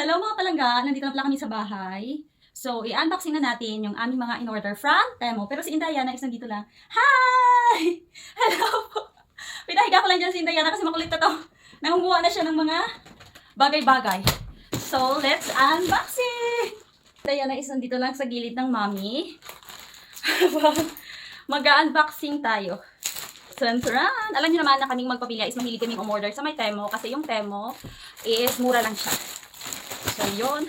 Hello mga palangga, nandito na pala kami sa bahay. So, i-unboxing na natin yung aming mga in-order from Temo. Pero si Indayana is nandito lang. Hi! Hello po! Pinahiga ko lang dyan si Indayana kasi makulit na to. Nangunguha na siya ng mga bagay-bagay. So, let's unboxing! Indayana is nandito lang sa gilid ng mami. Mag-unboxing tayo. Tran-tran! Alam niyo naman na kaming magpapilya is mahilig kaming umorder sa may Temo kasi yung Temo is mura lang siya. So, yun.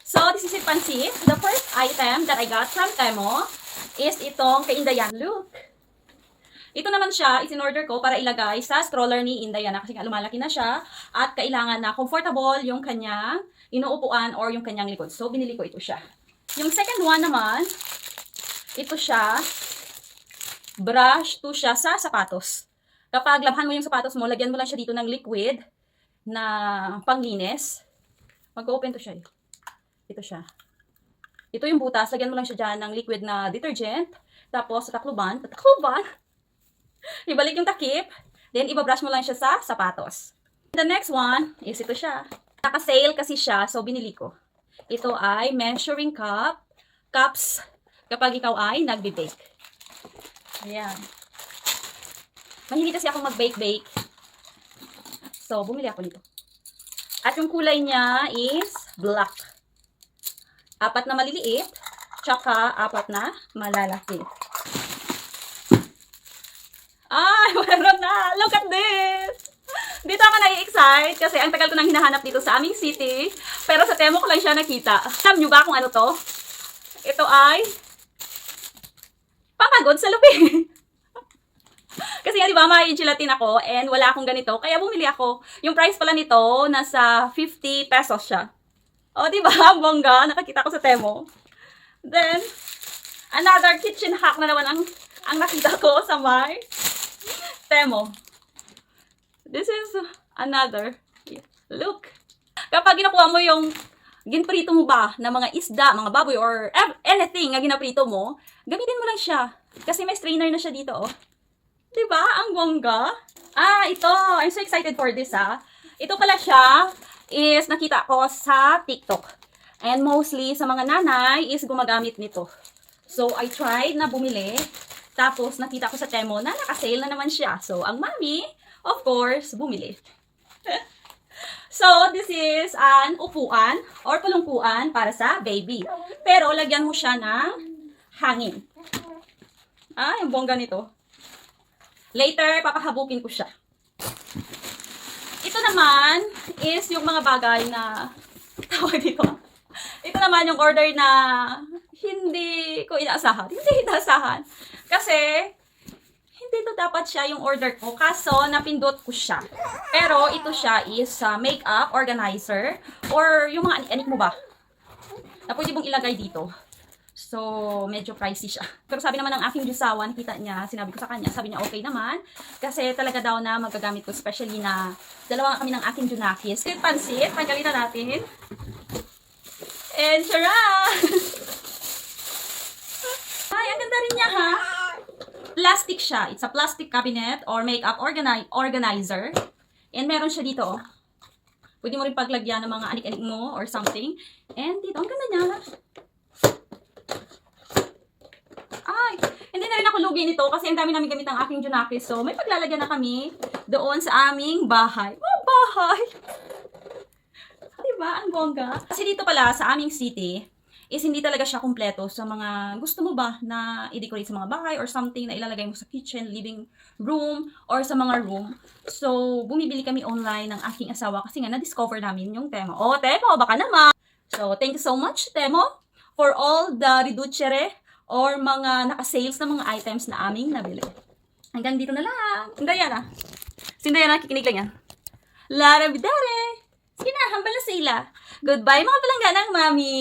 So, this is it, pansit. The first item that I got from Temo is itong kay Indayana. Look! Ito naman siya, is-in-order ko para ilagay sa stroller ni Indayana kasi nga lumalaki na siya at kailangan na comfortable yung kanyang inuupuan or yung kanyang likod. So, binili ko ito siya. Yung second one naman, ito siya, brush to siya sa sapatos. Kapag labhan mo yung sapatos mo, lagyan mo lang siya dito ng liquid na panglinis. Mag-open to siya eh. Ito siya. Ito yung butas. Lagyan mo lang siya dyan ng liquid na detergent. Tapos, sa takluban. Ibalik yung takip. Then, ibabrush mo lang siya sa sapatos. The next one is ito siya. Naka-sale kasi siya. So, binili ko. Ito ay measuring cup. Cups kapag ikaw ay nagbe-bake. Ayan. Mahilig kasi akong mag-bake-bake. So, bumili ako nito. At yung kulay niya is black. 4 na maliliit, tsaka 4 na malalaki. Ay, meron na! Look at this! Dito ako nai-excite kasi ang tagal ko nang hinahanap dito sa aming city. Pero sa Temo ko lang siya nakita. Alam nyo ba kung ano to? Ito ay papagod sa lupi. Kasi nga, di ba, may gelatin ako and wala akong ganito. Kaya bumili ako. Yung price pala nito, nasa 50 pesos siya. O, di ba? Bongga. Nakakita ko sa Temo. Then, another kitchen hack na naman ang nakita ko sa my Temo. This is another. Look. Kapag ginakuha mo yung ginprito mo ba na mga isda, mga baboy, or anything na ginaprito mo, gamitin mo lang siya. Kasi may strainer na siya dito, oh. Diba? Ang bongga. Ito. I'm so excited for this, Ito pala siya is nakita ko sa TikTok. And mostly sa mga nanay is gumagamit nito. So, I tried na bumili. Tapos, nakita ko sa Temo na naka-sale na naman siya. So, ang mami, of course, bumili. So, this is an upuan or palungkuan para sa baby. Pero, lagyan mo siya ng hangin. Yung bongga nito. Later, papahabukin ko siya. Ito naman is yung mga bagay na tawag dito. Ito naman yung order na hindi ko inaasahan. Hindi inaasahan. Kasi, hindi to dapat siya yung order ko. Kaso, napindot ko siya. Pero, ito siya is makeup organizer or yung mga anik-anik mo ba? Na pwede mong ilagay dito. So, medyo pricey siya. Pero sabi naman ng aking jusawan, kita niya, sinabi ko sa kanya, sabi niya okay naman. Kasi talaga daw na magagamit ko, especially na dalawa kami ng aking junakis. Kaya pansit, tanggalin na natin. And charang! Ay, ang ganda rin niya, ha? Plastic siya. It's a plastic cabinet or makeup organizer. And meron siya dito, oh. Pwede mo rin paglagyan ng mga anik-anik mo or something. And dito, ang ganda niya. Ay, hindi na rin ako lugi nito kasi ang dami namin gamit ang aking junakis. So, may paglalagyan na kami doon sa aming bahay. Oh, bahay! Diba? Ang bongga. Kasi dito pala sa aming city is hindi talaga siya kumpleto sa mga gusto mo ba na i-decorate sa mga bahay or something na ilalagay mo sa kitchen, living room, or sa mga room. So, bumibili kami online ng aking asawa kasi nga na-discover namin yung Temo. Oh, Temo, baka naman! So, thank you so much, Temo, for all the reducere or mga naka-sales na mga items na aming nabili. Hanggang dito na lang. Indayana. Si Indayana, kikinig lang yan. Lara Bidare! Sige na, hambal na sila. Goodbye mga palangga ng mami!